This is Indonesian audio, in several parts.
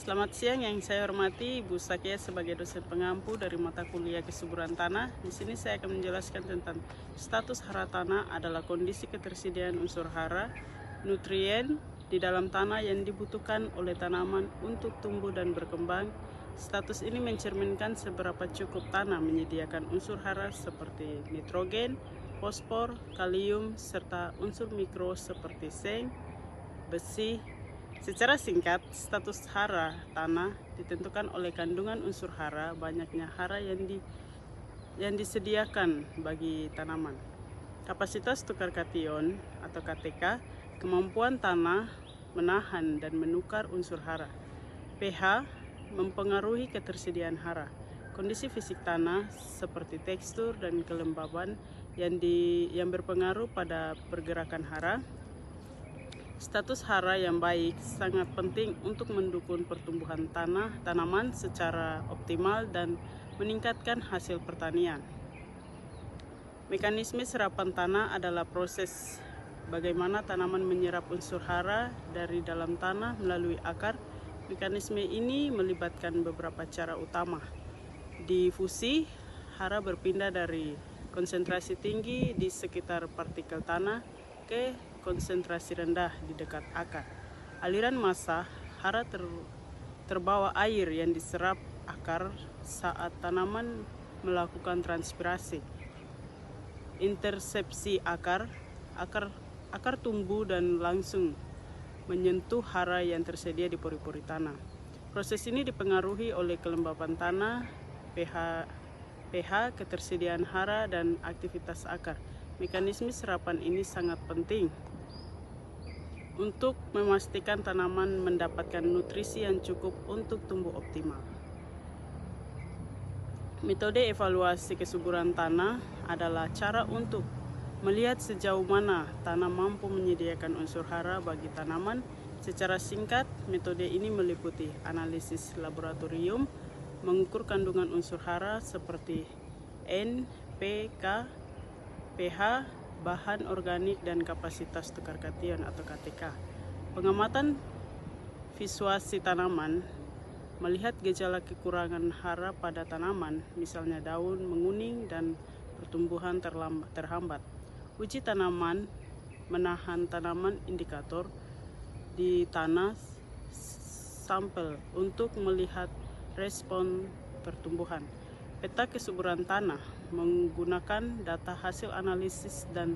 Selamat siang yang saya hormati Ibu Sakia sebagai dosen pengampu dari mata kuliah kesuburan tanah. Di sini saya akan menjelaskan tentang status hara tanah adalah kondisi ketersediaan unsur hara, nutrien di dalam tanah yang dibutuhkan oleh tanaman untuk tumbuh dan berkembang. Status ini mencerminkan seberapa cukup tanah menyediakan unsur hara seperti nitrogen, fosfor, kalium, serta unsur mikro seperti seng, besi. Secara singkat, status hara tanah ditentukan oleh kandungan unsur hara, banyaknya hara yang disediakan bagi tanaman. Kapasitas tukar kation atau KTK, kemampuan tanah menahan dan menukar unsur hara. pH mempengaruhi ketersediaan hara. Kondisi fisik tanah seperti tekstur dan kelembaban yang berpengaruh pada pergerakan hara. Status hara yang baik sangat penting untuk mendukung pertumbuhan tanaman secara optimal dan meningkatkan hasil pertanian. Mekanisme serapan tanah adalah proses bagaimana tanaman menyerap unsur hara dari dalam tanah melalui akar. Mekanisme ini melibatkan beberapa cara utama. Difusi, hara berpindah dari konsentrasi tinggi di sekitar partikel tanah ke konsentrasi rendah di dekat akar. Aliran massa, hara terbawa air yang diserap akar saat tanaman melakukan transpirasi. Intersepsi akar tumbuh dan langsung menyentuh hara yang tersedia di pori-pori tanah. Proses ini dipengaruhi oleh kelembapan tanah, pH, ketersediaan hara, dan aktivitas akar. Mekanisme serapan ini sangat penting untuk memastikan tanaman mendapatkan nutrisi yang cukup untuk tumbuh optimal. Metode evaluasi kesuburan tanah adalah cara untuk melihat sejauh mana tanah mampu menyediakan unsur hara bagi tanaman. Secara singkat, metode ini meliputi analisis laboratorium, mengukur kandungan unsur hara seperti N, P, K, pH, bahan organik, dan kapasitas tukar kation atau KTK. Pengamatan visuasi tanaman, melihat gejala kekurangan hara pada tanaman, misalnya daun menguning dan pertumbuhan terhambat. Uji tanaman, menahan tanaman indikator di tanah sampel untuk melihat respon pertumbuhan. Peta kesuburan tanah menggunakan data hasil analisis dan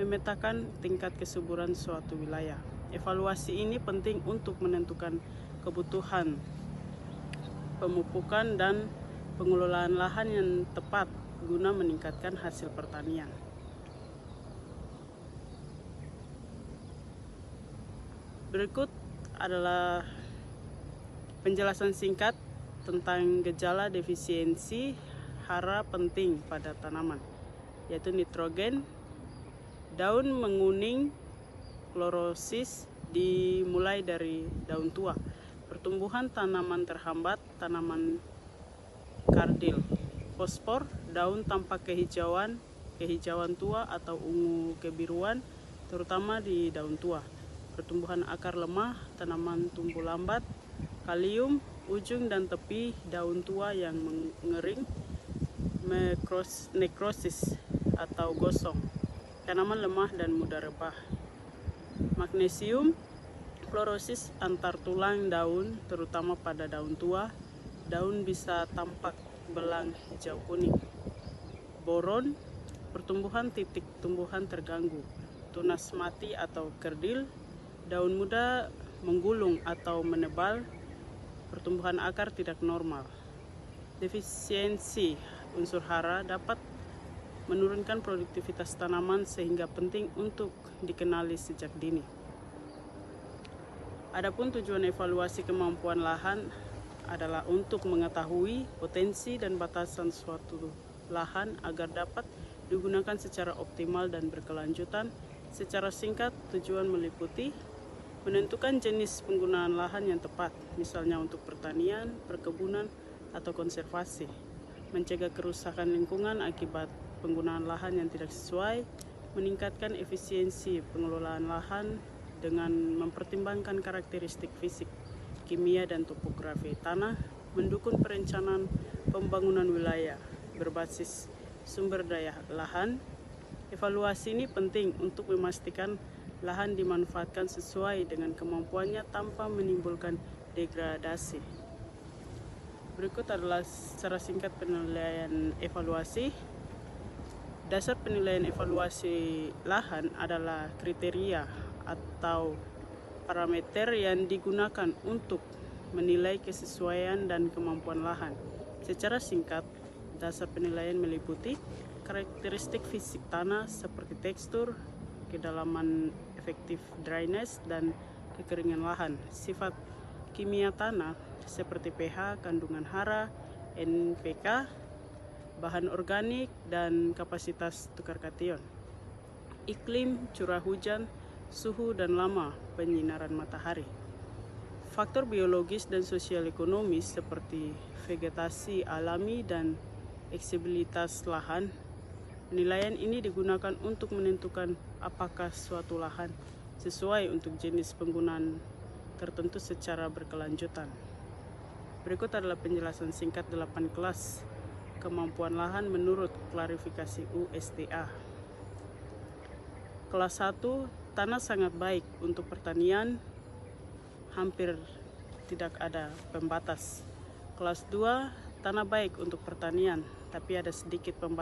memetakan tingkat kesuburan suatu wilayah. Evaluasi ini penting untuk menentukan kebutuhan pemupukan dan pengelolaan lahan yang tepat guna meningkatkan hasil pertanian. Berikut adalah penjelasan singkat tentang gejala defisiensi hara penting pada tanaman, yaitu nitrogen, daun menguning, klorosis dimulai dari daun tua, pertumbuhan tanaman terhambat, tanaman kardil, fosfor, daun tampak kehijauan tua atau ungu kebiruan, terutama di daun tua, pertumbuhan akar lemah, tanaman tumbuh lambat, kalium, ujung dan tepi daun tua yang mengering, nekrosis atau gosong, tanaman lemah dan mudah rebah. Magnesium, klorosis antar tulang daun, terutama pada daun tua, daun bisa tampak belang hijau kuning. Boron, pertumbuhan titik tumbuhan terganggu, tunas mati atau kerdil, daun muda menggulung atau menebal, pertumbuhan akar tidak normal. Defisiensi unsur hara dapat menurunkan produktivitas tanaman sehingga penting untuk dikenali sejak dini. Adapun tujuan evaluasi kemampuan lahan adalah untuk mengetahui potensi dan batasan suatu lahan agar dapat digunakan secara optimal dan berkelanjutan. Secara singkat, tujuan meliputi menentukan jenis penggunaan lahan yang tepat, misalnya untuk pertanian, perkebunan, atau konservasi. Mencegah kerusakan lingkungan akibat penggunaan lahan yang tidak sesuai. Meningkatkan efisiensi pengelolaan lahan dengan mempertimbangkan karakteristik fisik, kimia dan topografi tanah, mendukung perencanaan pembangunan wilayah berbasis sumber daya lahan. Evaluasi ini penting untuk memastikan lahan dimanfaatkan sesuai dengan kemampuannya tanpa menimbulkan degradasi. Berikut adalah secara singkat penilaian evaluasi. Dasar penilaian evaluasi lahan adalah kriteria atau parameter yang digunakan untuk menilai kesesuaian dan kemampuan lahan. Secara singkat, dasar penilaian meliputi karakteristik fisik tanah seperti tekstur, kedalaman efektif drainase, dan kekeringan lahan. Sifat kimia tanah seperti pH, kandungan hara, NPK, bahan organik, dan kapasitas tukar kation. Iklim, curah hujan, suhu, dan lama penyinaran matahari. Faktor biologis dan sosial ekonomis seperti vegetasi alami dan eksibilitas lahan. Penilaian ini digunakan untuk menentukan apakah suatu lahan sesuai untuk jenis penggunaan tertentu secara berkelanjutan. Berikut adalah penjelasan singkat 8 kelas kemampuan lahan menurut klarifikasi USTA. Kelas 1, tanah sangat baik untuk pertanian, hampir tidak ada pembatas. Kelas 2, tanah baik untuk pertanian, tapi ada sedikit pembatas.